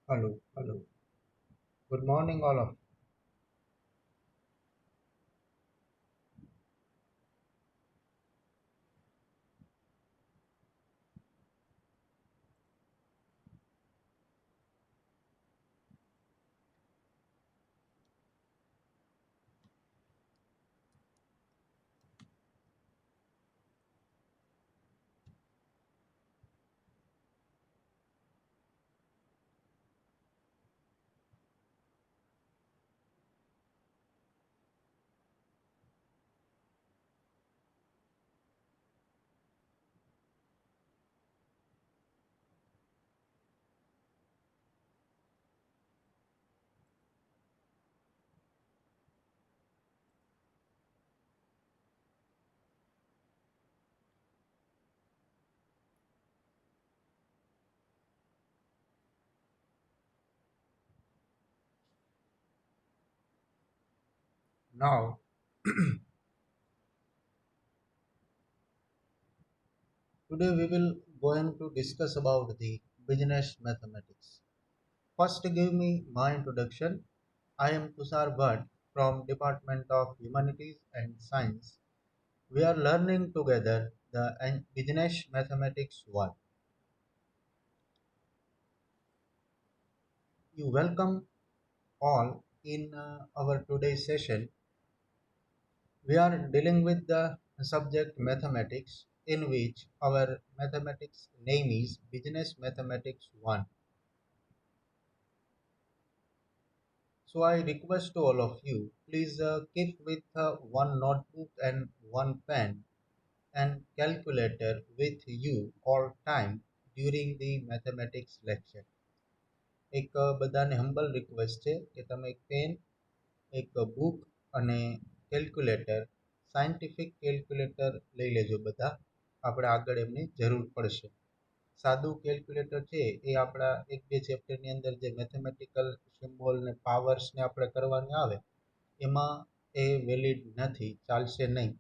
Hello, hello. Good morning, all of. Now, today we will going to discuss about the business mathematics. First, give me my introduction. I am Tushar Bhatt from Department of Humanities and Science. We are learning together the business mathematics one. You welcome all in our today's session. We are dealing with the subject mathematics, in which our mathematics name is Business Mathematics 1. So I request to all of you, please keep with one notebook and one pen and calculator with you all time during the mathematics lecture. એક બધાને humble request છે કે તમે એક pen એક book અને calculator scientific calculator લઈ લેજો બધા આપણે આગળ એમની જરૂર પડશે. સાદું કેલ્ક્યુલેટર છે એ આપણા એક બે ચેપ્ટરની અંદર જે મેથેમેટિકલ સિમ્બોલ ને પાવર્સને આપણે કરવાની આવે એમાં એ વેલિડ નથી, ચાલશે નહીં.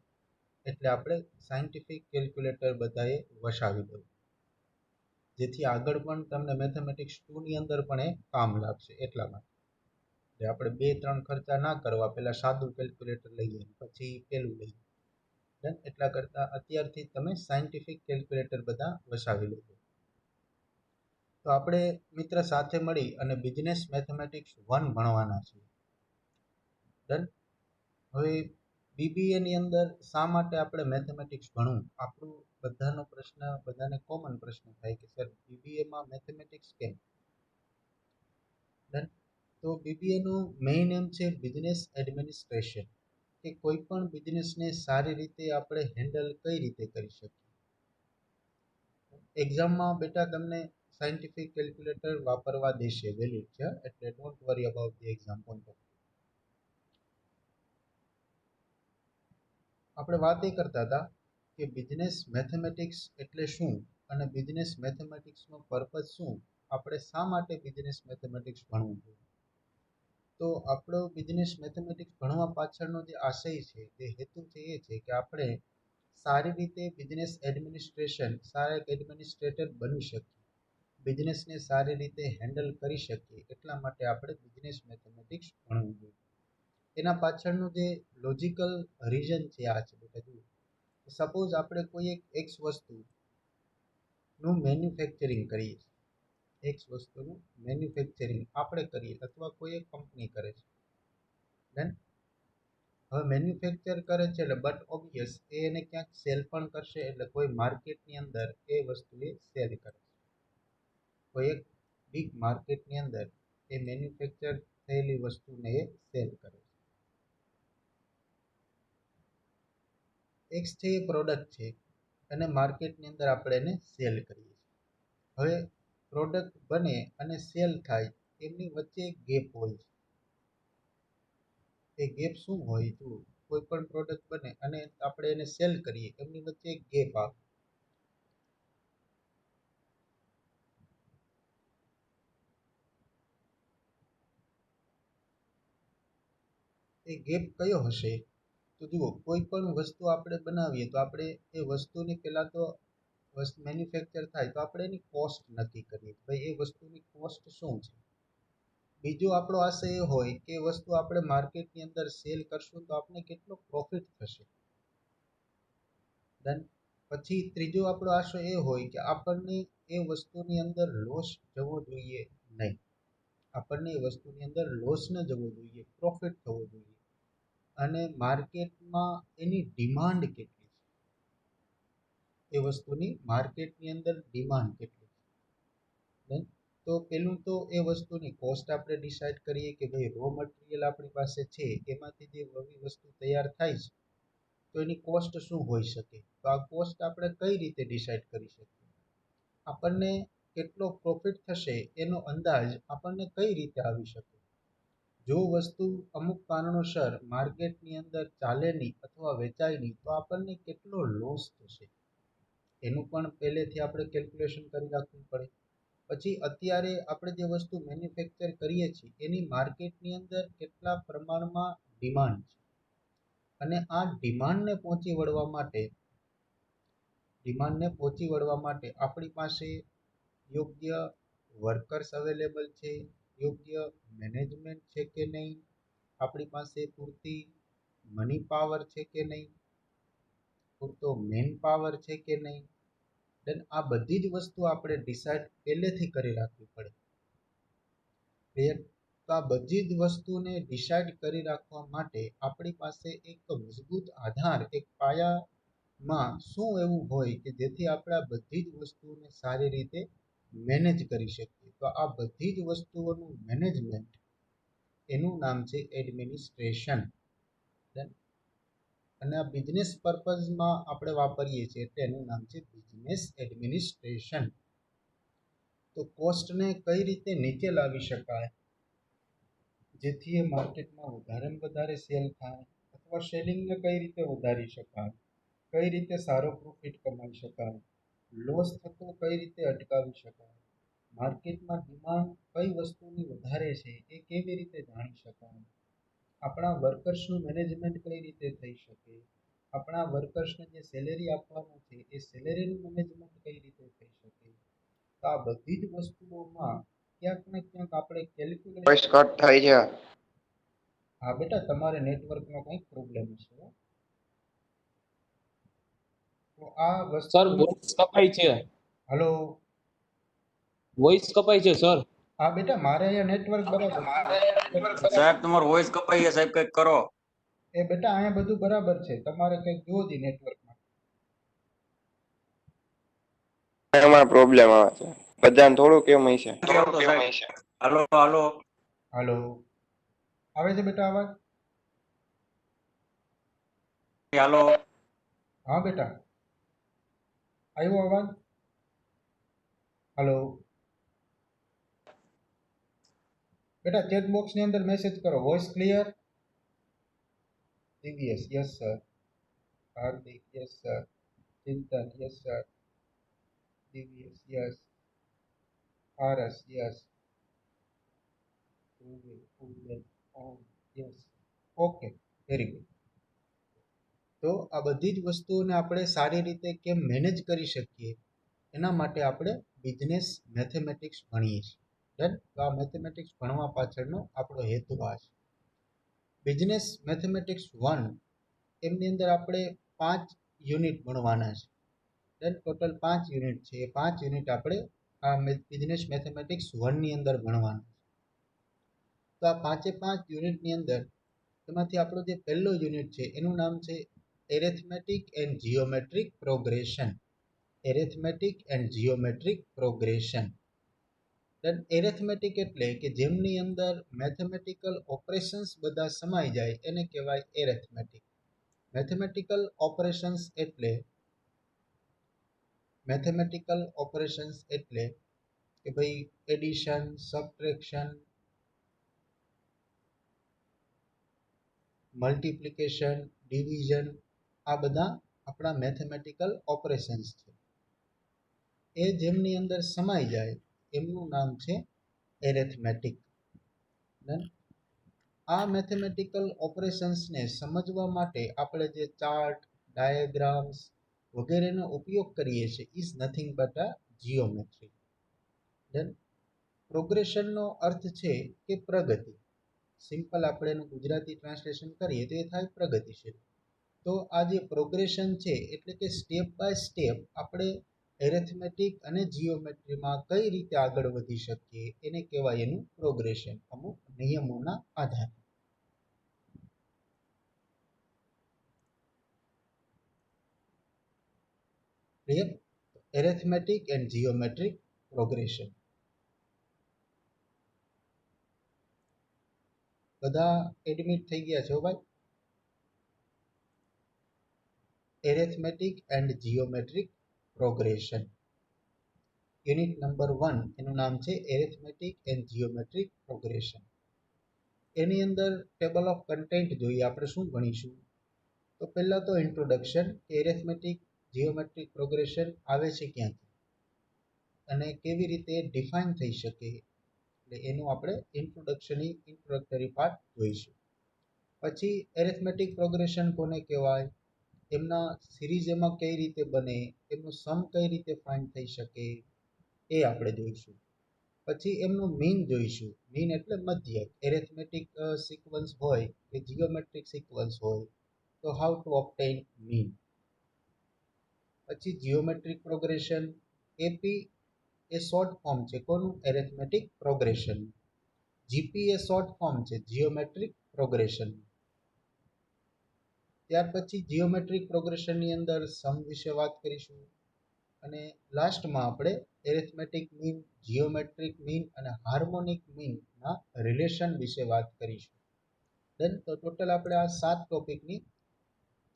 એટલે આપણે સાયન્ટિફિક કેલ્ક્યુલેટર બધાએ વસાવી દેવું, જેથી આગળ પણ તમને મેથેમેટિક્સ 2 ની અંદર પણ એ કામ લાગશે. એટલા માટે એટલે આપણે બે ત્રણ ખર્ચા ના કરવા, પહેલાં સાદું કેલ્ક્યુલેટર લઈએ પછી પેલું લઈએ. ડન. એટલા કરતાં અત્યારથી તમે સાયન્ટિફિક કેલ્ક્યુલેટર બધા વસાવી લેજો. તો આપણે મિત્ર સાથે મળી અને બિઝનેસ મેથેમેટિક્સ 1 ભણવાના છીએ. ડન. હવે બીબીએની અંદર શા માટે આપણે મેથેમેટિક્સ ભણવું, આપણું બધાનો પ્રશ્ન, બધાને કોમન પ્રશ્ન થાય કે સર બીબીએમાં મેથેમેટિક્સ કેમ? ડન. તો બીબીએનું મેઇન એમ છે બિઝનેસ એડમિનિસ્ટ્રેશન, કે કોઈ પણ બિઝનેસને સારી રીતે આપણે હેન્ડલ કઈ રીતે કરી શકીએ. એક્ઝામમાં બેટા તમને સાયન્ટિફિક કેલ્ક્યુલેટર વાપરવા દેશે, વેલિડ છે, એટલે don't worry about the exam point of. આપણે વાત એ કરતા હતા કે બિઝનેસ મેથેમેટિક્સ એટલે શું અને બિઝનેસ મેથેમેટિક્સનો પર્પઝ શું, આપણે શા માટે બિઝનેસ મેથેમેટિક્સ ભણવું જોઈએ. તો આપણો બિઝનેસ મેથેમેટિક્સ ભણવા પાછળનો જે આશય છે, જે હેતુ છે, એ છે કે આપણે સારી રીતે બિઝનેસ એડમિનિસ્ટ્રેશન, સારા એક એડમિનિસ્ટ્રેટર બની શકીએ, બિઝનેસને સારી રીતે હેન્ડલ કરી શકીએ. એટલા માટે આપણે બિઝનેસ મેથેમેટિક્સ ભણવું જોઈએ. એના પાછળનું જે લોજિકલ રીઝન છે આ છે બેટા, જુઓ. સપોઝ આપણે કોઈ એક એક્સ વસ્તુનું મેન્યુફેક્ચરિંગ કરીએ, એક્સ વસ્તુનું મેન્યુફેક્ચરિંગ આપણે કરીએ અથવા કોઈ એક કંપની કરે છે. ડન. હવે મેન્યુફેક્ચર કરે છે એટલે બટ ઓબ્વિયસ એને ક્યાંક સેલ પણ કરશે, એટલે કોઈ માર્કેટની અંદર એ વસ્તુ એ સેલ કરે છે. કોઈ એક બિગ માર્કેટની અંદર એ મેન્યુફેક્ચર થયેલી વસ્તુને એ સેલ કરે છે. એક્સ છે એ પ્રોડક્ટ છે અને માર્કેટની અંદર આપણે એને સેલ કરીએ છીએ. હવે પ્રોડક્ટ બને અને સેલ થાય, એમની વચ્ચે એક ગેપ હોય છે. એ ગેપ શું હોય? તો કોઈ પણ પ્રોડક્ટ બને અને આપણે એને સેલ કરીએ, એમની વચ્ચે એક ગેપ આવે. એ ગેપ કયો હશે? તો જુઓ, કોઈ પણ વસ્તુ આપણે બનાવીએ તો આપણે એ વસ્તુની પહેલાં તો મેન્યુફેક્ચર થાય તો આપણે એની કોસ્ટ નક્કી કરીએ, ભાઈ એ વસ્તુની કોસ્ટ શું છે. બીજો આપણો આશય એ હોય કે વસ્તુ આપણે માર્કેટની અંદર સેલ કરશું તો આપણે કેટલો પ્રોફિટ થશે. ડન. પછી ત્રીજો આપણો આશય એ હોય કે આપણને એ વસ્તુની અંદર લોસ જવો જોઈએ નહીં. આપણને એ વસ્તુની અંદર લોસ ન જવો જોઈએ, પ્રોફિટ થવો જોઈએ. અને માર્કેટમાં એની ડિમાન્ડ કેટલી છે, એ વસ્તુની માર્કેટની અંદર ડિમાન્ડ કેટલી છે. તો પેલું તો એ વસ્તુની કોસ્ટ આપણે ડિસાઇડ કરીએ કે ભાઈ રો મટીરિયલ આપણી પાસે છે, એમાંથી જે નવી વસ્તુ તૈયાર થાય છે તો એની કોસ્ટ શું હોઈ શકે. તો આ કોસ્ટ આપણે કઈ રીતે ડિસાઇડ કરી શકીએ. આપણને કેટલો પ્રોફિટ થશે એનો અંદાજ આપણને કઈ રીતે આવી શકે. જો વસ્તુ અમુક કારણોસર માર્કેટની અંદર ચાલે નહીં અથવા વેચાય નહીં તો આપણને કેટલો લોસ થશે એનું પણ પહેલેથી આપણે કેલ્ક્યુલેશન કરી રાખવું પડે. પછી અત્યારે આપણે જે વસ્તુ મેન્યુફેક્ચર કરીએ છીએ એની માર્કેટની અંદર કેટલા પ્રમાણમાં ડિમાન્ડ છે, અને આ ડિમાન્ડને પહોંચી વળવા માટે આપણી પાસે યોગ્ય વર્કર્સ અવેલેબલ છે, યોગ્ય મેનેજમેન્ટ છે કે નહીં, આપણી પાસે પૂરતી મની પાવર છે કે નહીં, પૂરતો મેન પાવર છે કે નહીં. દેન આ બધી જ વસ્તુ આપણે ડિસાઇડ પહેલેથી કરી રાખવી પડે. ક્લિયર. તો આ બધી જ વસ્તુને ડિસાઇડ કરી રાખવા માટે આપણી પાસે એક મજબૂત આધાર, એક પાયામાં શું એવું હોય કે જેથી આપણે આ બધી જ વસ્તુને સારી રીતે મેનેજ કરી શકીએ. તો આ બધી જ વસ્તુઓનું મેનેજમેન્ટ, એનું નામ છે એડમિનિસ્ટ્રેશન. અને આ બિઝનેસ પર્પઝમાં આપણે વાપરીએ છીએ એટલે એનું નામ છે બિઝનેસ એડમિનિસ્ટ્રેશન. તો કોસ્ટને કઈ રીતે નીચે લાવી શકાય જેથી એ માર્કેટમાં વધારે ને વધારે સેલ થાય, અથવા સેલિંગને કઈ રીતે વધારી શકાય, કઈ રીતે સારો પ્રોફિટ કમાઈ શકાય, લોસ થતો કઈ રીતે અટકાવી શકાય, માર્કેટમાં ડિમાન્ડ કઈ વસ્તુની વધારે છે એ કેવી રીતે જાણી શકાય, આપણા વર્કર્સનું મેનેજમેન્ટ કઈ રીતે થઈ શકે, આપણા વર્કર્સને જે સેલેરી આપવાનું છે એ સેલેરીનું મેનેજમેન્ટ કઈ રીતે થઈ શકે. તો આ બધી જ વસ્તુઓમાં ક્યાંક ને ક્યાંક આપણે કેલ્ક્યુલેશન. વોઇસ કટ થાય છે. હા બેટા, તમારે નેટવર્કનો કંઈક પ્રોબ્લેમ છે. તો આ વસ્તુ. સર વોઇસ કપાય છે. હલો. વોઇસ કપાય છે સર. હા બેટા, મારે અહીંયા નેટવર્ક બરાબર છે. સાહેબ તમારો વોઇસ કપાઈ છે સાહેબ, કંઈક કરો. એ બેટા અહીંયા બધું બરાબર છે, તમારે કંઈક જોવો જ નેટવર્કમાં. એમાં પ્રોબ્લેમ આવે છે. બધાને થોડું કેમ હશે. હાલો હાલો. હાલો, આવે છે બેટા અવાજ? હાલો. હા બેટા, આવ્યો અવાજ? હલો બેટા, ચેટ બોક્સની અંદર મેસેજ કરો, voice clear. Divyesh, yes sir. Hardik, yes sir. Chintan, yes sir. Divyesh, yes. Paras, yes. Yes. Okay, very good. તો આ બધી જ વસ્તુઓને આપણે સારી રીતે કેમ મેનેજ કરી શકીએ એના માટે આપણે બિઝનેસ મેથેમેટિક્સ ભણીએ છીએ. ડન. તો આ મેથેમેટિક્સ ભણવા પાછળનો આપણો હેતુ આ છે. બિઝનેસ મેથેમેટિક્સ 1 એમની અંદર આપણે 5 યુનિટ ભણવાના છે. ડન. ટોટલ 5 યુનિટ છે. એ 5 યુનિટ આપણે આ બિઝનેસ મેથેમેટિક્સ 1 ની અંદર ભણવાના છે. તો આ 5 યુનિટની અંદર એમાંથી આપણો જે પહેલો યુનિટ છે એનું નામ છે arithmetic and geometric progression. Arithmetic and geometric progression. Then arithmetic એટલે કે જેમની અંદર મેથેમેટિકલ ઓપરેશન્સ બધા સમાઈ જાય એને કહેવાય એરેથમેટિક. મેથેમેટિકલ ઓપરેશન્સ એટલે કે ભાઈ એડિશન, સબટ્રેક્શન, મલ્ટિપ્લિકેશન, ડિવિઝન, આ બધા આપણા મેથેમેટિકલ ઓપરેશન્સ છે. એ જેમની અંદર સમાઈ જાય એમનું નામ છે એરેથમેટિક. આ મેથેમેટિકલ ઓપરેશન્સને સમજવા માટે આપણે જે ચાર્ટ, ડાયાગ્રામ્સ વગેરેનો ઉપયોગ કરીએ છીએ is nothing but a geometry. પ્રોગ્રેશનનો અર્થ છે કે પ્રગતિ. સિમ્પલ આપણે એનું ગુજરાતી ટ્રાન્સલેશન કરીએ તો એ થાય પ્રગતિશીલ. તો આ જે પ્રોગ્રેશન છે એટલે કે સ્ટેપ બાય સ્ટેપ આપણે એરેથમેટિક અને જીઓમેટ્રીમાં કઈ રીતે આગળ વધી શકીએ એને કહેવાય એનું પ્રોગ્રેશન, અમુક નિયમોના આધારે. Clear? Arithmetic and geometric progression. બધા એડમિટ થઈ ગયા છો ભાઈ? Arithmetic and geometric progression. Unit number 1 એનું નામ છે એરેથમેટિક એન્ડ જીઓમેટ્રિક પ્રોગ્રેશન. એની અંદર ટેબલ ઓફ કન્ટેન્ટ જોઈએ આપણે શું ભણીશું. તો પહેલા તો ઇન્ટ્રોડક્શન, એરેથમેટિક જીઓમેટ્રિક પ્રોગ્રેશન આવે છે ક્યાંથી અને કેવી રીતે ડિફાઇન થઈ શકે, એટલે એનું આપણે ઇન્ટ્રોડક્ટરી પાર્ટ જોઈશું. પછી એરેથમેટિક પ્રોગ્રેશન કોને કહેવાય, એમના સિરીઝ એમાં કઈ રીતે બને, એમનું સમ કઈ રીતે ફાઇન્ડ થઈ શકે એ આપણે જોઈશું. પછી એમનું મીન જોઈશું. મીન એટલે મધ્યક. એરેથમેટિક સિક્વન્સ હોય કે જીઓમેટ્રિક સિક્વન્સ હોય તો હાઉ ટુ ઓબ્ટેઇન મીન. પછી જીઓમેટ્રિક પ્રોગ્રેશન, એપી એ શોર્ટ ફોર્મ છે કોનું, એરેથમેટિક પ્રોગ્રેશન. જીપી એ શોર્ટ ફોર્મ છે જીઓમેટ્રિક પ્રોગ્રેશન. ત્યાર પછી જીઓમેટ્રિક પ્રોગ્રેશનની અંદર સમ વિશે વાત કરીશું અને લાસ્ટમાં આપણે એરિથમેટિક મીન, જીઓમેટ્રિક મીન અને હાર્મોનિક મીનના રિલેશન વિશે વાત કરીશું. દેન તો ટોટલ આપણે આ 7 ટોપિકની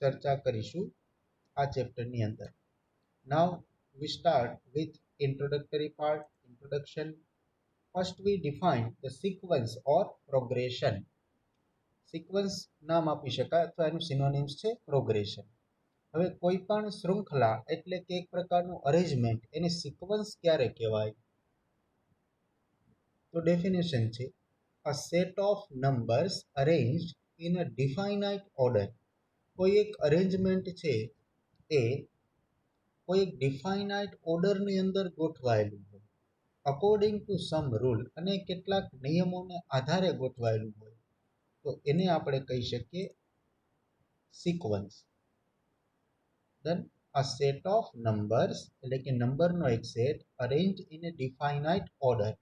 ચર્ચા કરીશું આ ચેપ્ટરની અંદર. Now we start with introductory part, introduction. First we define the sequence or progression. Sequence નામ આપી શકાય અથવા એનું સિનોનિમ્સ છે પ્રોગ્રેશન. હવે કોઈ પણ શૃંખલા એટલે કે એક પ્રકારનું અરેન્જમેન્ટ એને સિક્વન્સ ક્યારે કહેવાય, તો ડેફિનેશન છે a set of numbers arranged in a definite order. કોઈ એક અરેન્જમેન્ટ છે એ કોઈ એક ડિફાઇનાઇટ ઓર્ડરની અંદર ગોઠવાયેલું હોય, અકોર્ડિંગ ટુ સમ રૂલ, અને કેટલાક નિયમોને આધારે ગોઠવાયેલું હોય, તો એને આપણે કહી શકીએ sequence. Then a set of numbers એટલે કે નંબરનો એક set arrange in a definite order.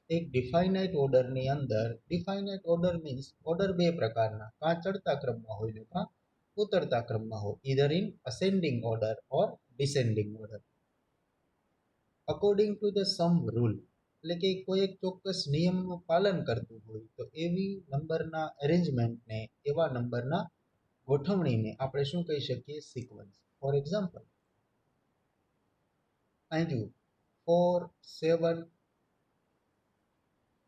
એક ડિફાઇનાઇટ ઓર્ડરની અંદર, ડિફાઇનાઇટ ઓર્ડર મીન્સ ઓર્ડર બે પ્રકારના, કાં ચડતા ક્રમમાં હોય ને કાં ઉતરતા ક્રમમાં હોય, either in ascending order or descending order. According to the some rule એટલે કે કોઈ એક ચોક્કસ નિયમનું પાલન કરતું હોય તો એવી નંબરના અરેન્જમેન્ટને, એવા નંબરના ગોઠવણીને આપણે શું કહી શકીએ, સિક્વન્સ. ફોર એક્ઝામ્પલ અહીં જુઓ 4, 7.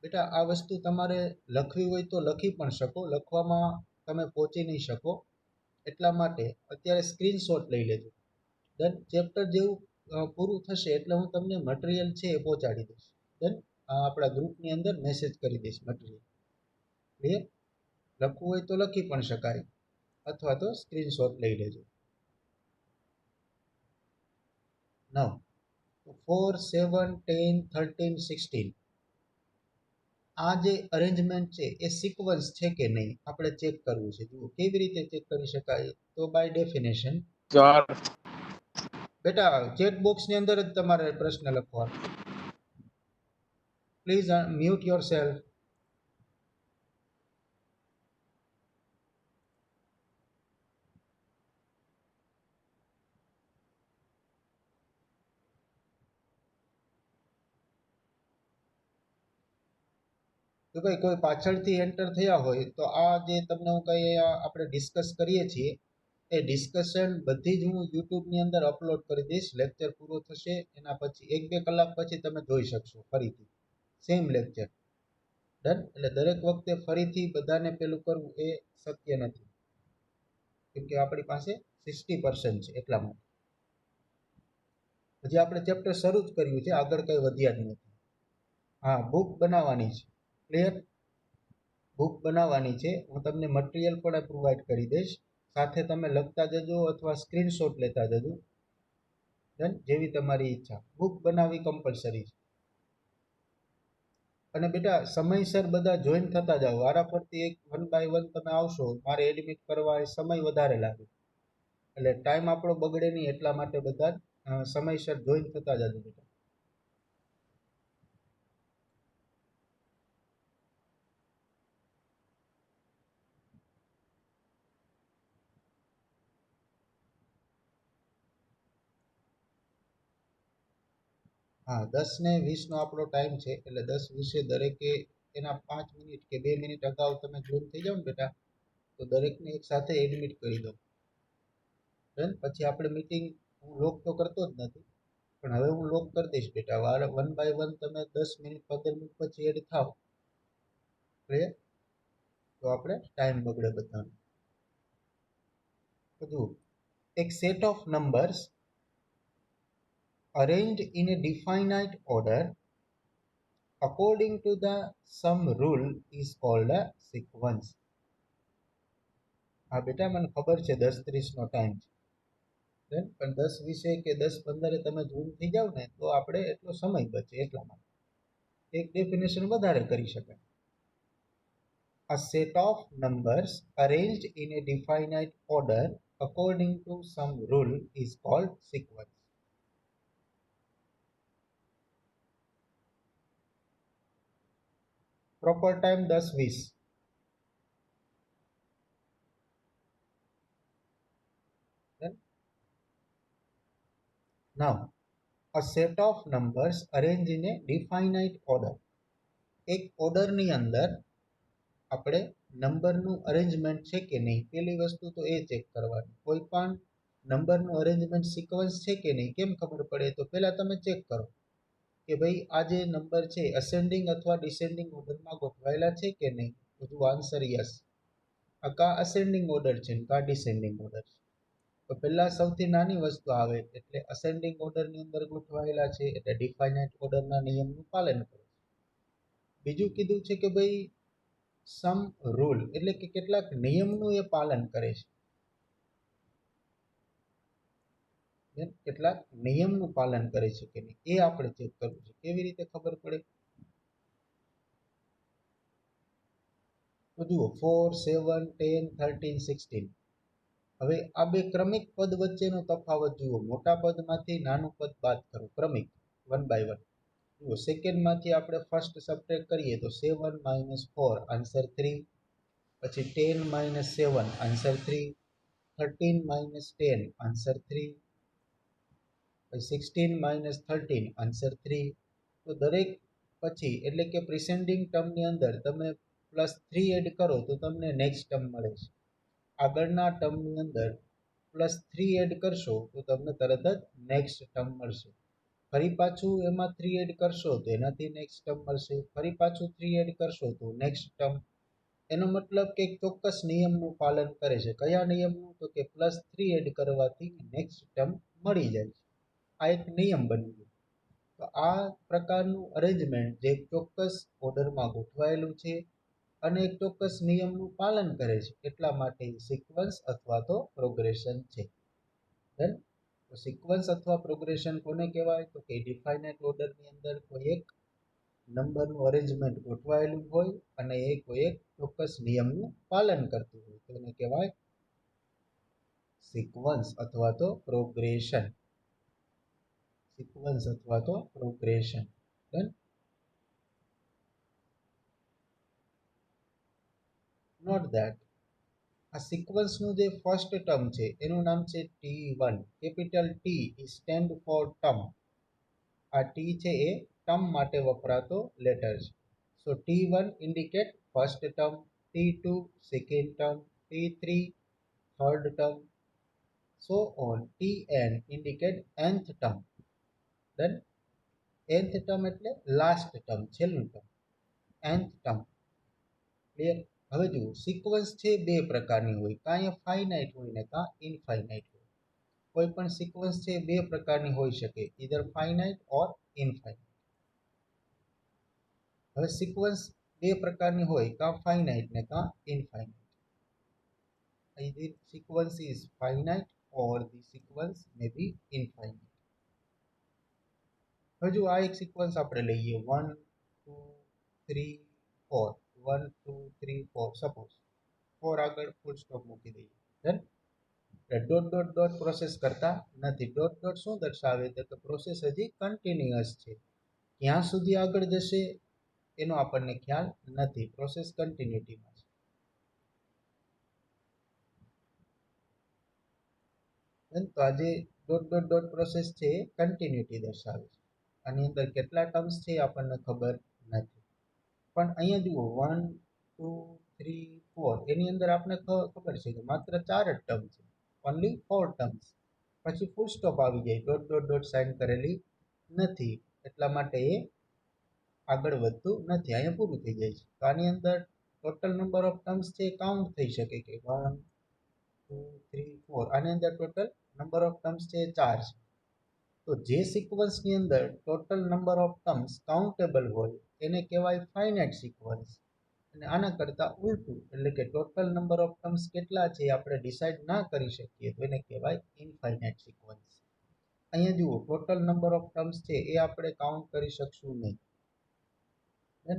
બેટા આ વસ્તુ તમારે લખવી હોય તો લખી પણ શકો, લખવામાં તમે પહોંચી નહીં શકો, એટલા માટે અત્યારે સ્ક્રીનશોટ લઈ લેજો. દેન ચેપ્ટર જેવું પૂરું થશે એટલે હું તમને મટીરિયલ છે એ પહોંચાડી દઈશ. દેન આપણા ગ્રુપની અંદર મેસેજ કરી દઈશ મટીરિયલ. ક્લિયર? લખવું હોય તો લખી પણ શકાય અથવા તો સ્ક્રીનશોટ લઈ લેજો. નાઉ 4, 7, 10, 13, 16 આ જે અરેન્જમેન્ટ છે એ સિક્વન્સ છે કે નહીં આપણે ચેક કરવું છે. જુઓ કેવી રીતે ચેક કરી શકાય, તો બાય ડેફિનેશન. બેટા ચેટ બોક્સની અંદર જ તમારે પ્રશ્ન લખવાનો. Please mute your self. તો ભાઈ કોઈ પાછળથી એન્ટર થયા હોય તો આ જે તમને હું કંઈ આપણે ડિસ્કસ કરીએ છીએ એ ડિસ્કશન બધી જ હું યુટ્યુબની અંદર અપલોડ કરી દઈશ. લેક્ચર પૂરો થશે એના પછી 1-2 કલાક પછી તમે જોઈ શકશો ફરીથી સેમ લેક્ચર. ડન? એટલે દરેક વખતે ફરીથી બધાને પેલું કરવું એ શક્ય નથી, કેમ કે આપણી પાસે 60% છે એટલા માટે. હજી આપણે ચેપ્ટર શરૂ જ કર્યું છે, આગળ કંઈ વધ્યા જ નથી. હા, બુક બનાવવાની છે. ક્લિયર? બુક બનાવવાની છે, હું તમને મટીરિયલ પણ પ્રોવાઈડ કરી દઈશ, સાથે તમે લખતા જજો અથવા સ્ક્રીનશોટ લેતા જજો. ડન? જેવી તમારી ઈચ્છા. બુક બનાવવી કમ્પલસરી છે. અને બેટા સમયસર બધા જોઈન થતા જાઓ, વારાફરતી એક 1 બાય 1 તમે આવશો, મારે એડમિટ કરવા એ સમય વધારે લાગે, એટલે ટાઈમ આપણો બગડે નહીં, એટલા માટે બધા સમયસર જોઈન થતા જાજો બેટા. હા, 10 ને 20 નો આપણો ટાઈમ છે, એટલે 10:20 દરેકે એના 5 મિનિટ કે 2 મિનિટ અગાઉ તમે જોઈન થઈ જાઓ ને બેટા, તો દરેકને એક સાથે એડમિટ કરી દો. પછી આપણે મીટિંગ હું લોક તો કરતો જ નથી, પણ હવે હું લોક કરી દઈશ બેટા. 1 બાય 1 તમે 10 મિનિટ 15 મિનિટ પછી એડ થાવ એટલે તો આપણે ટાઈમ બગડે બધાનો. તો જુઓ, એક set of numbers arranged in a definite order according to the sum rule is called a sequence. હા બેટા, મને ખબર છે 10:30 નો ટાઈમ છે, પણ 10:20 કે 10:15 તમે જોઈન થઈ જાવ ને તો આપણે એટલો સમય બચે, એટલા માટે એક ડેફિનેશન વધારે કરી શકાય. A set of numbers arranged in a definite order according to some rule is called sequence. Proper time 10:20. Now, a set of numbers arranged in a definite order. એક ઓર્ડરની અંદર આપણે નંબરનું અરેન્જમેન્ટ છે કે નહીં, પહેલી વસ્તુ તો એ ચેક કરવાની. કોઈ પણ નંબરનું અરેન્જમેન્ટ સિક્વન્સ છે કે નહીં, કેમ ખબર પડે? તો પહેલા તમે ચેક કરો કે ભાઈ આ જે નંબર છે અસેન્ડિંગ અથવા ડિસેન્ડિંગ ઓર્ડરમાં ગોઠવાયેલા છે કે નહીં. તો જો આન્સર યસ. આ કા અસેન્ડિંગ ઓર્ડર છે કા ડિસેન્ડિંગ ઓર્ડર છે. તો પહેલા સૌથી નાની વસ્તુ આવે એટલે અસેન્ડિંગ ઓર્ડરની અંદર ગોઠવાયેલા છે એટલે ડિફાઇનાઇટ ઓર્ડરના નિયમનું પાલન કરો. બીજું કીધું છે કે ભાઈ સમ રૂલ એટલે કે કેટલાક નિયમનું એ પાલન કરે છે, કેટલાક નિયમનું પાલન કરે છે કે નહીં એ આપણે ચેક કરવું છે. કેવી રીતે ખબર પડે? તો જુઓ 4, 7, 10, 13, 16. હવે આ બે ક્રમિક પદ વચ્ચેનો તફાવત જુઓ. મોટા પદમાંથી નાનું પદ બાદ કરો, ક્રમિક 1 બાય 1. જુઓ, સેકન્ડમાંથી આપણે ફર્સ્ટ સબટ્રેક્ટ કરીએ તો 7 - 4 આન્સર 3, પછી 10 - 7 આન્સર 3, 13 - 10 આન્સર 3, પછી 16 - 13 આન્સર 3. તો દરેક પછી એટલે કે પ્રિસેન્ડિંગ ટર્મની અંદર તમે +3 એડ કરો તો તમને નેક્સ્ટ ટર્મ મળે છે. આગળના ટર્મની અંદર +3 એડ કરશો તો તમને તરત જ નેક્સ્ટ ટર્મ મળશે. ફરી પાછું એમાં 3 એડ કરશો તો એનાથી નેક્સ્ટ ટર્મ મળશે. ફરી પાછું 3 એડ કરશો તો નેક્સ્ટ ટર્મ. એનો મતલબ કે ચોક્કસ નિયમનું પાલન કરે છે. કયા નિયમનું? તો કે +3 એડ કરવાથી નેક્સ્ટ ટર્મ મળી જાય છે. આ એક નિયમ બની ગયો. તો આ પ્રકારનું અરેન્જમેન્ટ જે ચોક્કસ ઓર્ડરમાં ગોઠવાયેલું છે અને એક ચોક્કસ નિયમનું પાલન કરે છે, એટલા માટે સિક્વન્સ અથવા તો પ્રોગ્રેશન છે. તો સિક્વન્સ અથવા પ્રોગ્રેશન કોને કહેવાય? તો કે ડિફાઇનાઇટ ઓર્ડરની અંદર કોઈ એક નંબરનું અરેન્જમેન્ટ ગોઠવાયેલું હોય અને એ કોઈ એક ચોક્કસ નિયમનું પાલન કરતું હોય તો એને કહેવાય સિક્વન્સ અથવા તો પ્રોગ્રેશન. સિક્વન્સ અથવા તો પ્રોગ્રેશન. નોટ ધેટ આ સિક્વન્સનું જે ફર્સ્ટ ટર્મ છે એનું નામ છે T1. Capital T is stand four term. આ T છે એ ટર્મ માટે વપરાતો લેટર છે. સો T1 indicate first term, T2 second term, T3 third term, so on. Tn indicate nth term. Then nth term એટલે લાસ્ટ ટર્મ, છેલ્લું term, nth term. Clear? હવે જુઓ, sequence છે બે પ્રકારની હોય, કાં એ ફાઇનાઇટ હોય ને કાં ઇનફાઇનાઇટ હોય. કોઈ પણ સિક્વન્સ છે બે પ્રકારની હોઈ શકે, ઇધર ફાઇનાઇટ ઓર ઇનફાઇનાઇટ. હવે સિક્વન્સ બે પ્રકારની હોય, કાં ફાઇનાઇટ ને કાં infinite. Either sequence is finite or the sequence may be infinite. હવે જો આ એક સિક્વન્સ આપણે લઈએ 1, 2, 3 4 1 2 3 4 સપોઝ 4 આગળ ફૂલ સ્ટોપ મૂકી દઈએ ધન ડોટ ડોટ ડોટ પ્રોસેસ કરતા નથી. ડોટ ડોટ શું દર્શાવે તો કે પ્રોસેસ હજી કન્ટિન્યુઅસ છે. ક્યાં સુધી આગળ જશે એનો આપણને ખ્યાલ નથી. પ્રોસેસ કન્ટિન્યુટીમાં છે. તો આજે ડોટ ડોટ ડોટ પ્રોસેસ છે એ કન્ટિન્યુટી દર્શાવે છે. આની અંદર કેટલા ટર્મ્સ છે એ આપણને ખબર નથી. પણ અહીંયા જુઓ 1 2 3 4 એની અંદર આપણે ખબર છે કે માત્ર 4 જ ટર્મ છે. Only 4 terms. પછી ફૂલ સ્ટોપ આવી જાય. ડોટ ડોટ ડોટ સાઇન કરેલી નથી એટલા માટે એ આગળ વધતું નથી. અહીંયા પૂરું થઈ જાય છે. તો આની અંદર ટોટલ નંબર ઓફ ટર્મ્સ છે કાઉન્ટ થઈ શકે કે 1 2 3 4. આની અંદર ટોટલ નંબર ઓફ ટર્મ્સ છે 4 છે. તો જે સિક્વન્સની અંદર total number of terms countable હોય એને કહેવાય ફાઇનાઇટ સિક્વન્સ. અને આના કરતાં ઉલટું એટલે કે ટોટલ નંબર ઓફ ટર્મ્સ કેટલા છે આપણે ડિસાઇડ ના કરી શકીએ તો એને કહેવાય ઇનફાઇનાઇટ સિક્વન્સ. અહીંયા જુઓ ટોટલ નંબર ઓફ ટર્મ્સ છે એ આપણે કાઉન્ટ કરી શકશું નહીં.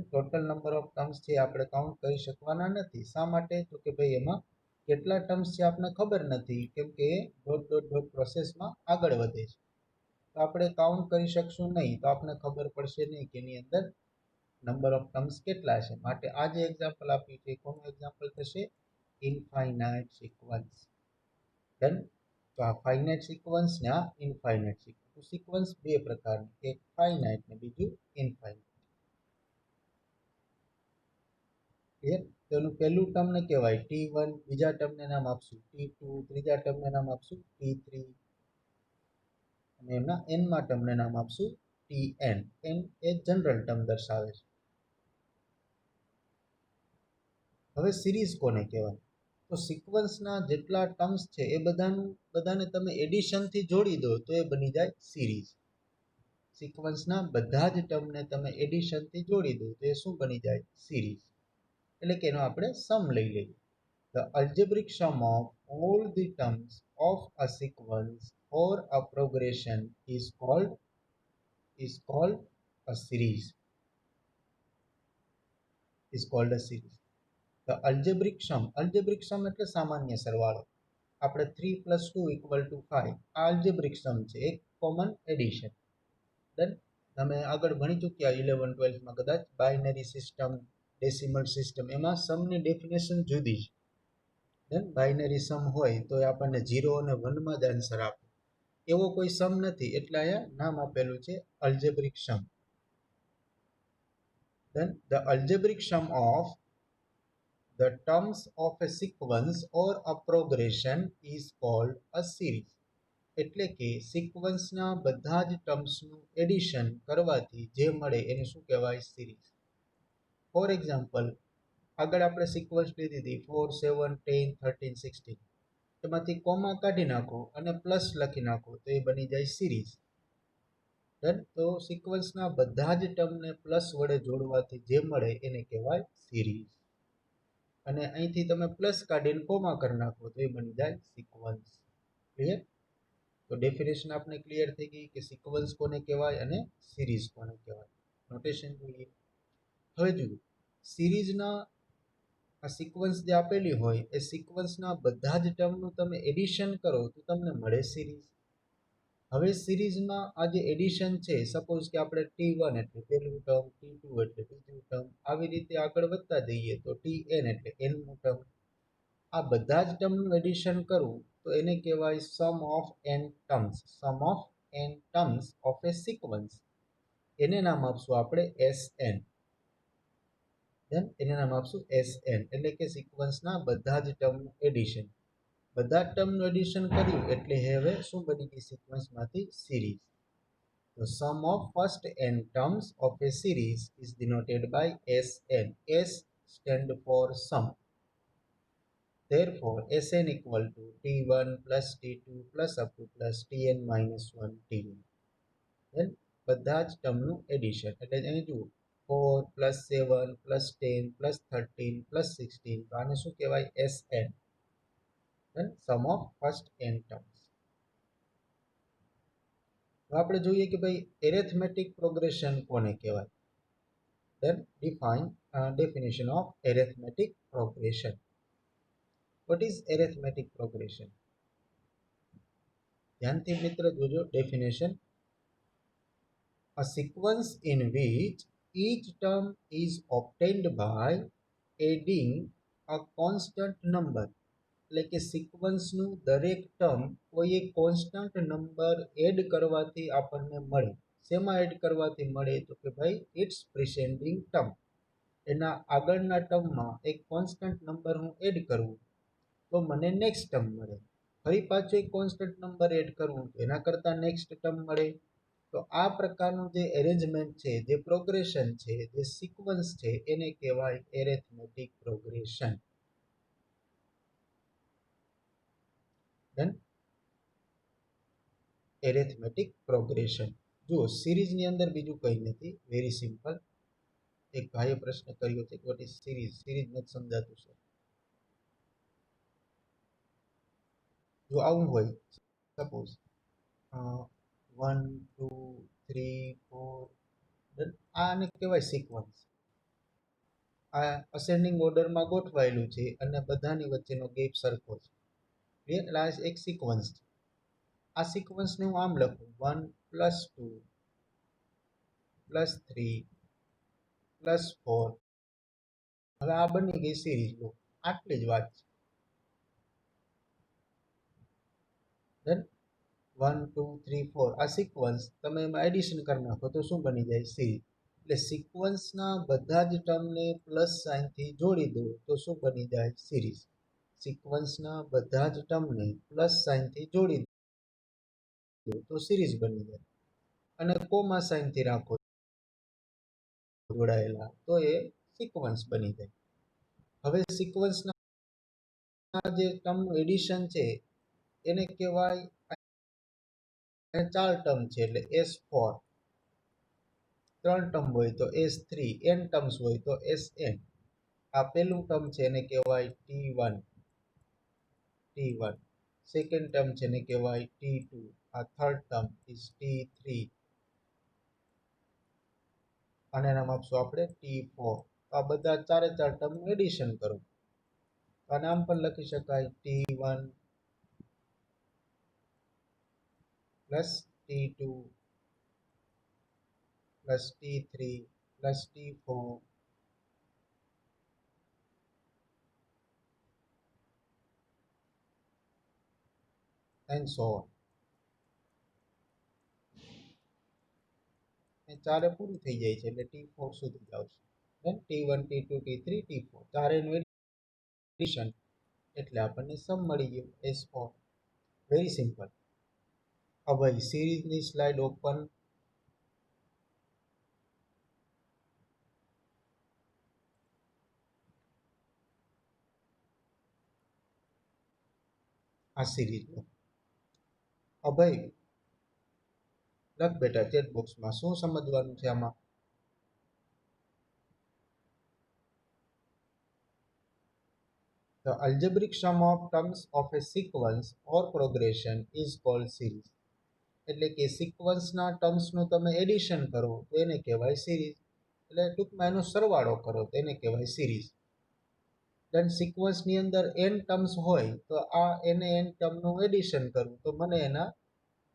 ટોટલ નંબર ઓફ ટર્મ્સ છે આપણે કાઉન્ટ કરી શકવાના નથી. શા માટે તો કે ભાઈ એમાં કેટલા ટર્મ્સ છે આપણને ખબર નથી કેમ કે એ ડોટ ડોટ ડોટ પ્રોસેસમાં આગળ વધે છે. તો આપણે કાઉન્ટ કરી શકશું નહીં તો આપણને ખબર પડશે નહીં કે એની અંદર નંબર ઓફ ટર્મ્સ કેટલા છે. માટે આ જે એક્ઝામ્પલ આપ્યું છે કોનું એક્ઝામ્પલ થશે ઇનફાઇનાઇટ સિક્વન્સ. ડન. તો આ ફાઇનાઇટ સિક્વન્સ ને આ ઇનફાઇનાઇટ સિક્વન્સ. સિક્વન્સ બે પ્રકારની, એક ફાઇનાઇટ ને બીજું ઇનફાઇનાઇટ. ક્લિયર. તો એનું પહેલું ટર્મને કહેવાય T1, બીજા ટર્મને નામ આપશું T2, ત્રીજા ટર્મને નામ આપશું T3 અને એમના nમા ટર્મને નામ આપશું Tn. n એ જનરલ ટર્મ દર્શાવે છે. હવે સિરીઝ કોને કહેવાય તો સિક્વન્સના જેટલા ટર્મ્સ છે એ બધાને તમે એડિશનથી જોડી દો તો એ બની જાય સિરીઝ. સિક્વન્સના બધા જ ટર્મને તમે એડિશનથી જોડી દો તો એ શું બની જાય સિરીઝ. એટલે કે એનો આપણે સમ લઈ લઈએ. The algebraic sum of all the terms of a sequence or a progression is called a series. Is called a series. The algebraic sum એટલે સામાન્ય સરવાળો. આપણે 3 + 2 = 5 આ algebraic sum છે, એક કોમન એડિશન. ડન. તમે આગળ ભણી ચૂક્યા 11 12 માં કદાચ બાઇનરી સિસ્ટમ, ડેસિમલ સિસ્ટમ, એમાં સમની ડેફિનેશન જુદી છે. ડન. બાઇનરી સમ હોય તો એ આપણને 0 અને 1 માં જ આન્સર આપે. એવો કોઈ સમ નથી એટલે અહીંયા નામ આપેલું છે algebraic sum. Then the algebraic sum of the terms of a sequence or a progression is called a series. એટલે કે સિક્વન્સના બધા જ ટર્મ્સનું એડિશન કરવાથી જે મળે એને શું કહેવાય સિરીઝ. ફોર એક્ઝામ્પલ આગળ આપણે સિક્વન્સ લીધી હતી 4 7 10 13 16. એમાંથી કોમા કાઢી નાખો અને પ્લસ લખી નાખો તો એ બની જાય સિરીઝ. ડન. તો સિક્વન્સના બધા જ ટર્મને પ્લસ વડે જોડવાથી જે મળે એને કહેવાય સિરીઝ. અને અહીંથી તમે પ્લસ કાઢીને કોમા કરી નાખો તો એ બની જાય સિક્વન્સ. ક્લિયર. તો ડેફિનેશન આપણે ક્લિયર થઈ ગઈ કે સિક્વન્સ કોને કહેવાય અને સિરીઝ કોને કહેવાય. નોટેશન જોઈએ. હવે જુઓ સિરીઝના આ સિક્વન્સ જે આપેલી હોય એ સિક્વન્સના બધા જ ટર્મનું તમે એડિશન કરો તો તમને મળે સિરીઝ. હવે સિરીઝમાં આ જે એડિશન છે સપોઝ કે આપણે T1 એટલે પહેલું ટર્મ, T2 એટલે બીજું ટર્મ, આવી રીતે આગળ વધતા જઈએ તો Tn એટલે nમું ટર્મ. આ બધા જ ટર્મનું એડિશન કરવું તો એને કહેવાય sum of n terms. Sum of n terms of a sequence. એને નામ આપશું આપણે Sn. ધેન એને નામ આપશું Sn એટલે કે સિક્વન્સના બધા જ ટર્મનું એડિશન. બધા જ ટર્મનું એડિશન કર્યું એટલે હવે શું બની ગઈ સિક્વન્સમાંથી series. The sum of first n terms of a series is denoted by Sn. S stand for sum. Therefore, Sn equal to T1 plus T2 plus up to plus Tn minus 1 Tn. Then બધા જ ટર્મનું addition એટલે અહીં જુઓ 4 plus 7 plus 10 plus 13 plus 16 તો આને શું કહેવાય Sn. Then sum of first n terms. તો આપણે જોઈએ કે ભાઈ એરિથમેટિક પ્રોગ્રેશન કોને કહેવાય. Then define definition of arithmetic progression. What is arithmetic progression? ધ્યાનથી મિત્ર જોજો definition. A sequence in which each term is obtained by adding a constant number. એટલે કે સિક્વન્સનું દરેક ટર્મ કોઈ એક કોન્સ્ટન્ટ નંબર એડ કરવાથી આપણને મળે. શેમાં એડ કરવાથી મળે? તો કે ભાઈ ઇટ્સ પ્રિસેન્ડિંગ ટર્મ, એના આગળના ટર્મમાં એક કોન્સ્ટન્ટ નંબર હું એડ કરું તો મને નેક્સ્ટ ટર્મ મળે. ફરી પાછો એક કોન્સ્ટન્ટ નંબર એડ કરવું તો એના કરતાં નેક્સ્ટ ટર્મ મળે. તો આ પ્રકારનું જે એરેન્જમેન્ટ છે, જે પ્રોગ્રેશન છે, જે સિક્વન્સ છે, એને કહેવાય arithmetic progression. Then arithmetic progression. જુઓ સિરીઝની અંદર બીજું કંઈ નથી, વેરી સિમ્પલ. એક ભાઈએ પ્રશ્ન કર્યો છે વોટ ઇઝ સિરીઝ? સિરીઝ નથી સમજાતું સર. જો આવું હોય, સપોઝ 1 2 3 4, આને કહેવાય સિક્વન્સ. આ અસેન્ડિંગ ઓર્ડરમાં ગોઠવાયેલું છે અને બધાની વચ્ચેનો ગેપ સરખો છે. એટલે આ એક સિક્વન્સ છે. આ સિક્વન્સને હું આમ લખું 1 + 2 + 3 + 4. હવે આ બની ગઈ સિરીઝ. લો આટલી જ વાત છે. ધેન 1 2 3 4 આ સિક્વન્સ તમે એમાં એડિશન કરી નાખો તો શું બની જાય? સિરીઝ. એટલે સિક્વન્સના બધા જ ટર્મને પ્લસ સાઇનથી જોડી દો તો શું બની જાય? સિરીઝ. સિક્વન્સના બધા જ ટર્મને પ્લસ સાઇનથી જોડી દો તો સિરીઝ બની જાય. અને કોમા સાઇનથી રાખો જોડાયેલા તો એ સિક્વન્સ બની જાય. હવે સિક્વન્સના જે ટર્મનું એડિશન છે એને કહેવાય, 4 ટર્મ છે એટલે S4, 3 ટર્મ હોય તો S3, n ટર્મ્સ હોય તો Sn. આ પહેલું ટર્મ છે એને કહેવાય T1, સેકન્ડ ટર્મ છે એને કહેવાય T2, આ થર્ડ ટર્મ ઇઝ T3, અને નામ આપશું આપણે T4. તો આ બધા 4 ટર્મનું એડિશન કરો તો આ નામ પણ લખી શકાય T1 + T2 + T3 + T4 and so on. એ ચારે પૂરું થઈ જાય છે એટલે T4 સુધી જ આવશે. then T1 T2 T3 T4 ચારેનું addition એટલે આપણને સમ મળી ગયો S4. Very simple. હવે સિરીઝની સ્લાઇડ ઓપન. આ સિરીઝ અભય લખ બેટા ચેટ બોક્સમાં શું સમજવાનું છે આમાં. The algebraic sum of terms of a sequence or progression is called series. એટલે કે સિક્વન્સના ટર્મ્સનું તમે એડિશન કરો તો એને કહેવાય સિરીઝ. એટલે ટૂંકમાં એનો સરવાળો કરો તો એને કહેવાય સિરીઝ. દેન સિક્વન્સની અંદર n ટર્મ્સ હોય તો આ એને n ટર્મનું એડિશન કરું તો મને એના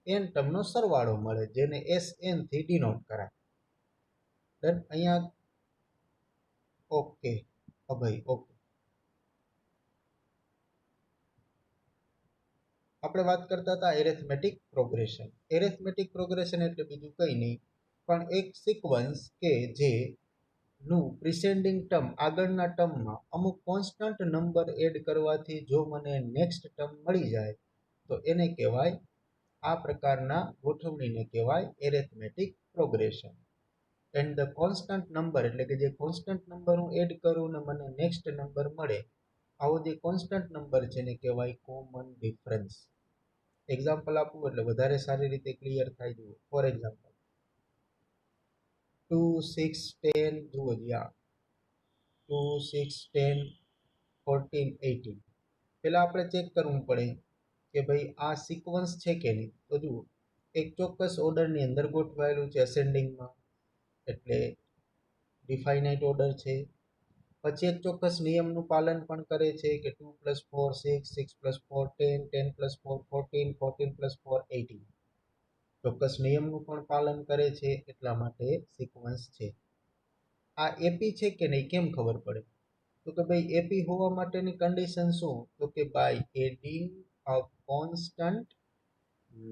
n ટર્મનો સરવાળો મળે જેને Sn થી ડિનોટ કરાય. દેન અહીંયા ઓકે અભય ઓકે. આપણે વાત કરતા હતા એરિથમેટિક પ્રોગ્રેશન. એરિથમેટિક પ્રોગ્રેશન એટલે બીજું કંઈ નહીં પણ એક સિક્વન્સ કે જે નું પ્રિસેન્ડિંગ ટર્મ આગળના ટર્મમાં અમુક કોન્સ્ટન્ટ નંબર એડ કરવાથી જો મને નેક્સ્ટ ટર્મ મળી જાય તો એને કહેવાય, આ પ્રકારના ગોઠવણીને કહેવાય arithmetic progression. And the constant number એટલે કે જે કોન્સ્ટન્ટ નંબર હું એડ કરું ને મને નેક્સ્ટ નંબર મળે, આવો જે કોન્સ્ટન્ટ નંબર છે એને કહેવાય કોમન ડિફરન્સ. એક્ઝામ્પલ આપું એટલે વધારે સારી રીતે ક્લિયર થાય. જુઓ ફોર એક્ઝામ્પલ 2 6 10 જુઓ જ્યાં 2 6 10 14 18. પહેલાં આપણે ચેક કરવું પડે કે ભાઈ આ સિક્વન્સ છે કે નહીં. તો જુઓ એક ચોક્કસ ઓર્ડરની અંદર ગોઠવાયેલું છે અસેન્ડિંગમાં એટલે ડિફાઇનાઇટ ઓર્ડર છે. પછી એક ચોક્કસ નિયમનું પાલન પણ કરે છે કે 2 + 4 6, 6 + 4 10, 10 + 4 14, 14 + 4 18. ચોક્કસ નિયમનું પણ પાલન કરે છે, એટલા માટે સિક્વન્સ છે. આ એપી છે કે નહીં કેમ ખબર પડે? તો કે ભાઈ એપી હોવા માટેની કન્ડિશન શું? તો કે by adding a constant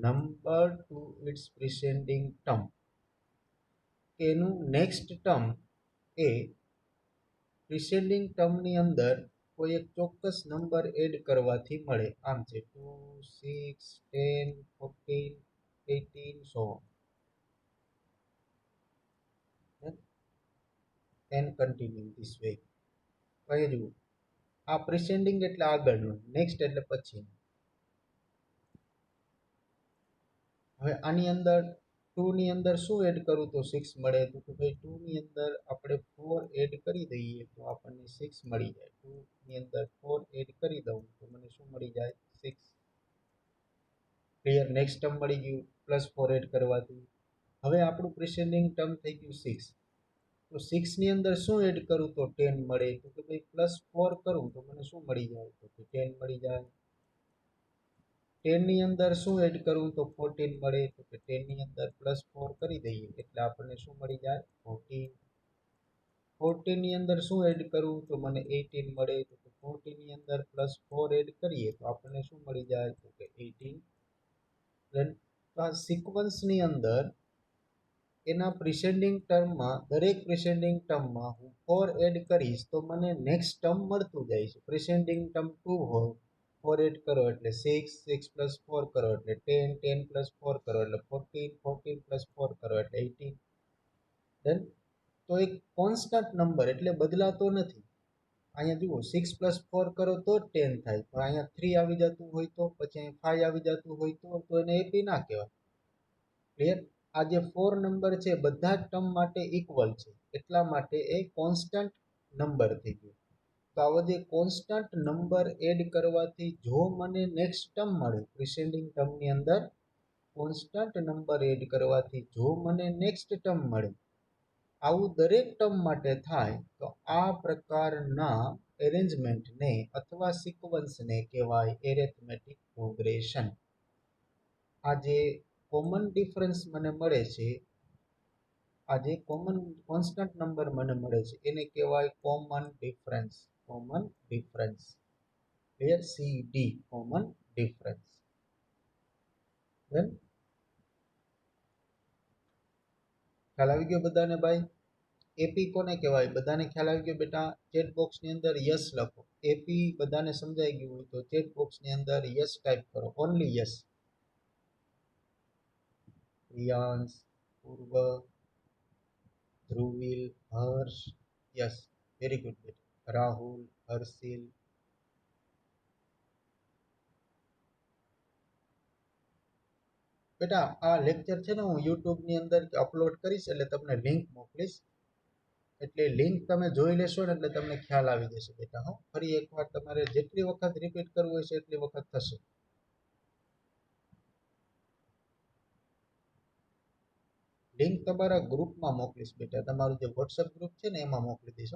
number to its preceding term. કે એનું નેક્સ્ટ ટર્મ એ પ્રિસેન્ડિંગ ટર્મની અંદર કોઈ એક ચોક્કસ નંબર એડ કરવાથી મળે. આમ છે 2, 6, 10, 14, 18 સો એન્ડ કન્ટિન્યુ ધીસ વે. કહી જુઓ, આ પ્રિસેન્ડિંગ એટલે આગળનું, નેક્સ્ટ એટલે પછી. હવે આની અંદર 2 ની અંદર શું એડ કરું તો 6 મળે? તો કે ભાઈ 2 ની અંદર આપણે 4 એડ કરી દઈએ તો આપણને 6 મળી જાય. 2 ની અંદર 4 એડ કરી દઉં તો મને શું મળી જાય? 6. ક્લિયર? નેક્સ્ટ ટર્મ મળી ગયું +4 એડ કરવાથી. હવે આપણું પ્રિસેન્ડિંગ ટર્મ થઈ ગયું 6. તો 6 ની અંદર શું એડ કરું તો 10 મળે? તો કે ભાઈ +4 કરું તો મને શું મળી જાય? તો કે 10 મળી જાય. 10 ની અંદર શું એડ કરું તો 14 મળે? તો કે 10 ની અંદર +4 કરી દઈએ એટલે આપણને શું મળી જાય? 14. 14 ની અંદર શું એડ કરું તો મને 18 મળે? તો કે 14 ની અંદર +4 એડ કરીએ તો આપણને શું મળી જાય? તો કે 18. તો આ સિક્વન્સની અંદર એના પ્રિસેન્ડિંગ ટર્મમાં, દરેક પ્રિસેન્ડિંગ ટર્મમાં હું 4 એડ કરીશ તો મને નેક્સ્ટ ટર્મ મળતું જાય છે. પ્રિસેન્ડિંગ ટર્મ 2 હોય, 4 એડ કરો એટલે 6, 6 + 4 કરો એટલે 10, 10 + 4 કરો એટલે 14, 14 + 4 કરો એટલે 18. ડન? તો એક કોન્સ્ટન્ટ નંબર એટલે બદલાતો નથી. અહીંયા જુઓ 6 + 4 કરો તો જ 10 થાય, પણ અહીંયા 3 આવી જતું હોય તો, પછી અહીંયા 5 આવી જતું હોય તો એને એપી ના કહેવાય. ક્લિયર? આ જે 4 નંબર છે બધા જ ટર્મ માટે ઇક્વલ છે, એટલા માટે એ કોન્સ્ટન્ટ નંબર થઈ ગયો. તો આવો જે કોન્સ્ટન્ટ નંબર એડ કરવાથી જો મને નેક્સ્ટ ટર્મ મળે, પ્રિસેન્ડિંગ ટર્મની અંદર કોન્સ્ટન્ટ નંબર એડ કરવાથી જો મને નેક્સ્ટ ટર્મ મળે, આવું દરેક ટર્મ માટે થાય તો આ પ્રકારના એરેન્જમેન્ટને અથવા સિક્વન્સને કહેવાય એરિથમેટિક પ્રોગ્રેશન. આ જે કોમન ડિફરન્સ મને મળે છે, આ જે કોમન કોન્સ્ટન્ટ નંબર મને મળે છે એને કહેવાય common difference. Common difference. Clear? CD, common difference. ખ્યાલ આવી ગયો બધાને ભાઈ? એપી કોને કહેવાય? બધાને ખ્યાલ આવી ગયો બેટા? ચેટ બોક્સની અંદર યસ લખો. એપી બધાને સમજાઈ ગયું હોય તો ચેટ બોક્સની અંદર યસ ટાઈપ કરો. Only yes. Riyansh, Purva, Dhruvil, Harsh, yes, very good બેટા. રાહુલ, હર્ષિલ. બેટા આ લેક્ચર છે ને હું યુટ્યુબની અંદર અપલોડ કરીશ એટલે તમને લિંક મોકલીશ, એટલે લિંક તમે જોઈ લેશો ને એટલે તમને ખ્યાલ આવી જશે બેટા. હો, ફરી એકવાર તમારે જેટલી વખત રિપીટ કરવું હોય છે એટલી વખત થશે. લિંક તમારા ગ્રુપમાં મોકલીશ બેટા, તમારું જે વોટ્સએપ ગ્રુપ છે ને એમાં મોકલી દઈશ.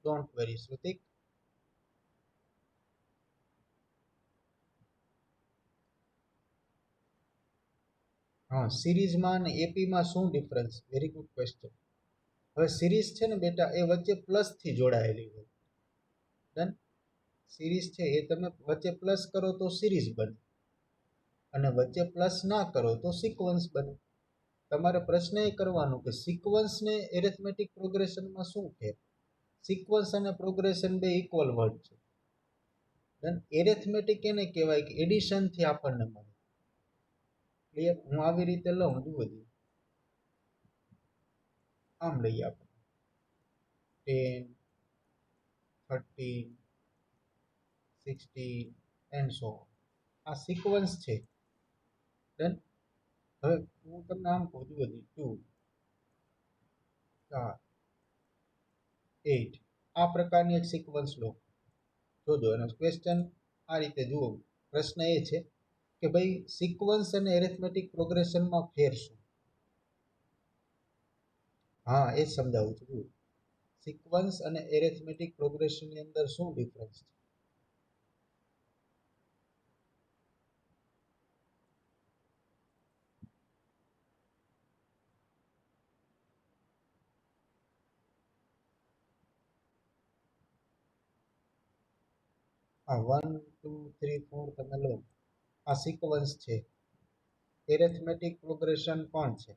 Don't worry Shrutik. હા, સિરીઝમાં અને એપીમાં શું ડિફરન્સ? Very good question. હવે સિરીઝ છે ને બેટા એ વચ્ચે પ્લસથી જોડાયેલી હોય. ડન? સિરીઝ છે એ તમે વચ્ચે પ્લસ કરો તો સિરીઝ બને, અને વચ્ચે પ્લસ ના કરો તો સિક્વન્સ બને. તમારે પ્રશ્ન એ કરવાનો કે સિક્વન્સને એરિથમેટિક પ્રોગ્રેશનમાં શું છે? સિક્વન્સ અને પ્રોગ્રેશન બે ઇક્વલ વર્ડ છે. ડન? એરિથમેટિક એને કહેવાય કે એડિશનથી આપણને મળે. ક્લિયર? હું આવી રીતે લઉં, જુઓ જી. આમ લઈએ આપણે 10, 13, 16 એન્ડ સો ઓન. આ સિક્વન્સ છે. ડન? હવે હું તમને આમ કહું, જુઓ જી, 2, 4, 8 આ પ્રકારની એક સિક્વન્સ લો. જોજો એનો ક્વેશ્ચન આ રીતે જુઓ. પ્રશ્ન એ છે કે ભાઈ સિક્વન્સ અને એરિથમેટિક પ્રોગ્રેશનમાં ફેર શું? હા, એ જ સમજાવું છું. સિક્વન્સ અને એરિથમેટિક પ્રોગ્રેશનની અંદર શું ડિફરન્સ છે? આ 1 2 3 4 તમે લો, આ સિક્વન્સ છે. એરિથમેટિક પ્રોગ્રેશન પણ છે.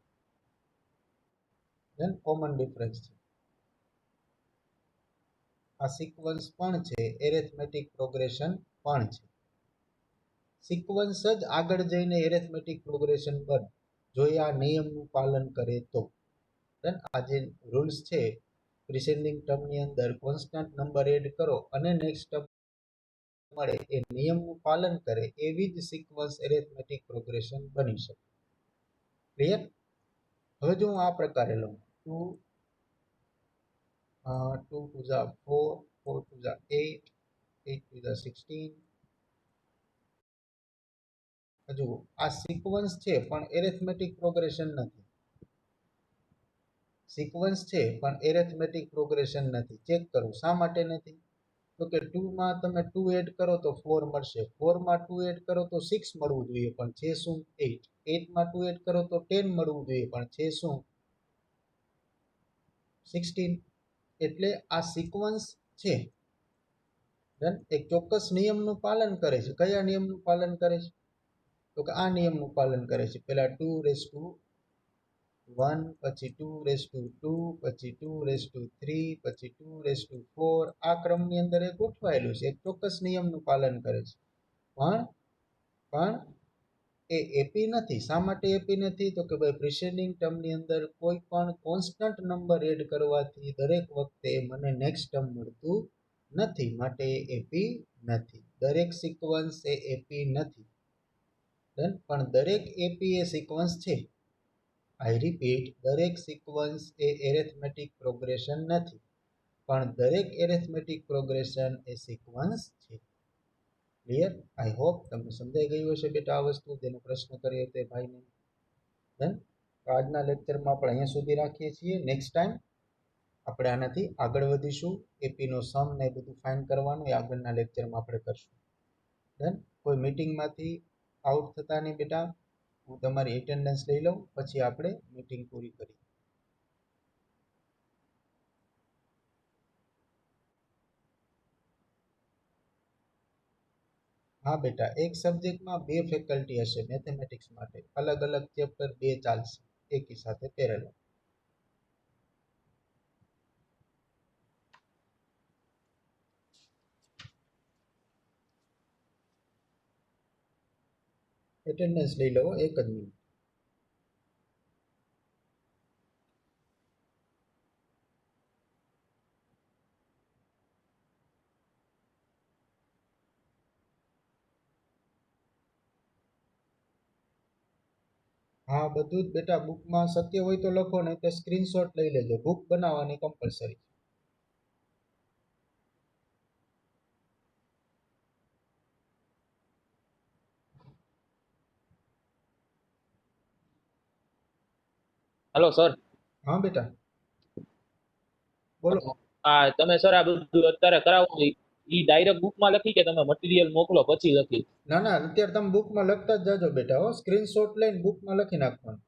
ધેન કોમન ડિફરન્સ છે. આ સિક્વન્સ પણ છે, એરિથમેટિક પ્રોગ્રેશન પણ છે. સિક્વન્સ જ આગળ જઈને એરિથમેટિક પ્રોગ્રેશન બને જો એ આ નિયમનું પાલન કરે તો. ધેન આ જે રૂલ્સ છે, પ્રિસેન્ડિંગ ટર્મની અંદર કોન્સ્ટન્ટ નંબર એડ કરો અને નેક્સ્ટ ટર્મ મળે એ નિયમનું પાલન કરે એવી જ સિક્વન્સ એરિથમેટિક પ્રોગ્રેશન બની શકે. ક્લિયર? હવે જો હું આ પ્રકારે લઉં 2 2 2 4 4 2 8 8 2 16. જુઓ આ સિક્વન્સ છે પણ એરિથમેટિક પ્રોગ્રેશન નથી. સિક્વન્સ છે પણ એરિથમેટિક પ્રોગ્રેશન નથી. ચેક કરો શા માટે નથી? તો કે 2 માં તમે 2 એડ કરો તો 4 મળશે, 4 માં 2 એડ કરો તો 6 મળવું જોઈએ પણ છે શું? 8. 8 માં 2 એડ કરો તો 10 મળવું જોઈએ પણ છે શું? 16. એટલે આ સિક્વન્સ છે ધન એક ચોક્કસ નિયમનું પાલન કરે છે. કયા નિયમનું પાલન કરે છે? તો કે આ નિયમનું પાલન કરે છે. પહેલા 2 રેસ ટુ 1, પછી 2 રેસ ટુ 2, પછી 2 રેસ ટુ 3, પછી 2 રેસ ટુ 4. આ ક્રમની અંદર એ ગોઠવાયેલું છે, એક ચોક્કસ નિયમનું પાલન કરે છે. પણ એ એપી નથી. શા માટે એપી નથી? તો કે ભાઈ પ્રિસેન્ડિંગ ટર્મની અંદર કોઈ પણ કોન્સ્ટન્ટ નંબર એડ કરવાથી દરેક વખતે મને નેક્સ્ટ ટર્મ મળતું નથી, માટે એ એપી નથી. દરેક સિક્વન્સ એ એપી નથી. પણ દરેક એપી એ સિક્વન્સ છે. આઈ રિપીટ, દરેક સિક્વન્સ એ એરિથમેટિક પ્રોગ્રેશન નથી, પણ દરેક એરિથમેટિક પ્રોગ્રેશન એ સિક્વન્સ છે. ક્લિયર? આઈ હોપ તમને સમજાઈ ગયું હશે બેટા આ વસ્તુ, જેનો પ્રશ્ન કર્યો તે ભાઈને. ડન? આજના લેક્ચરમાં આપણે અહીંયા સુધી રાખીએ છીએ. નેક્સ્ટ ટાઈમ આપણે આનાથી આગળ વધીશું. એપીનો સમ ને બધું ફાઇન કરવાનું એ આગળના લેક્ચરમાં આપણે કરશું. ડન? કોઈ મીટિંગમાંથી આઉટ થતા નહીં બેટા. હું તમારી એટેન્ડન્સ લઈ લઉં પછી આપણે મીટિંગ પૂરી કરીએ. હા બેટા, એક સબ્જેક્ટમાં 2 ફેકલ્ટી હશે મેથેમેટિક્સ માટે. અલગ અલગ ચેપ્ટર 2 ચાલશે એકી સાથે પેરેલલ. એટેન્ડન્સ લઈ લો એક જ મિનિટ. હા બધું જ બેટા બુકમાં શક્ય હોય તો લખો, નહીં તો સ્ક્રીનશોટ લઈ લેજો. બુક બનાવવાની કમ્પલસરી. Hello sir. હા બેટા બોલો. હા તમે સર આ બધું અત્યારે કરાવો ઈ ડાયરેક્ટ બુકમાં લખી કે તમે મટીરિયલ મોકલો પછી લખી? ના ના, અત્યારે તમે બુકમાં લખતા જ જાજો બેટા હો. સ્ક્રીનશોટ લઈને બુકમાં લખી નાખવાનું.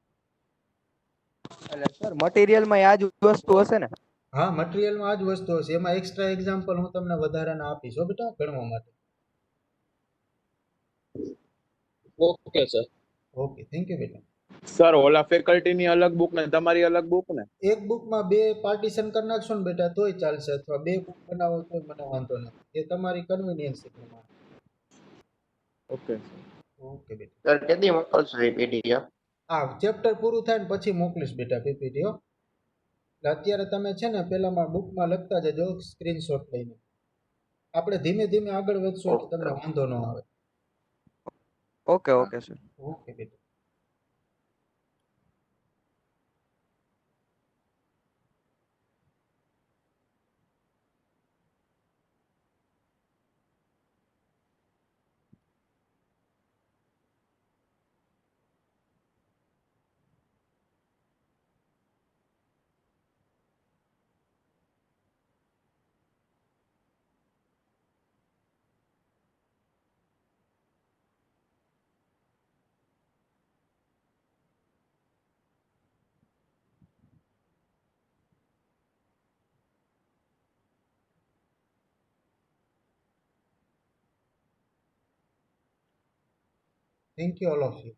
એટલે સર મટીરિયલમાં આ જ વસ્તુ હશે ને? હા મટીરિયલમાં આ જ વસ્તુ હશે. એમાં એક્સ્ટ્રા એક્ઝામ્પલ હું તમને વધારાના આપીશ હો બેટા ગણવા માટે. Okay sir. Okay, thank you બેટા. સર ઓલા ફેકલ્ટીની અલગ બુક ને તમારી અલગ બુક ને? એક બુકમાં 2 પાર્ટીશન કરી નાખશો ને બેટા તોય ચાલશે, અથવા 2 બુક બનાવો તોય મને વાંધો નથી. એ તમારી કન્વીનિયન્સ પ્રમાણે. ઓકે ઓકે બેટા. સર કેદી મોકલશો એ પીડીએફ? આ ચેપ્ટર પૂરું થાય ને પછી મોકલીશ બેટા પીપીટી હો. એટલે અત્યારે તમે છે ને પેલામાં બુકમાં લખતા જજો સ્ક્રીનશોટ લઈને. આપણે ધીમે ધીમે આગળ વધશું એટલે તમને વાંધો ન આવે. Okay okay sir. ઓકે બેટા. Thank you, all of you.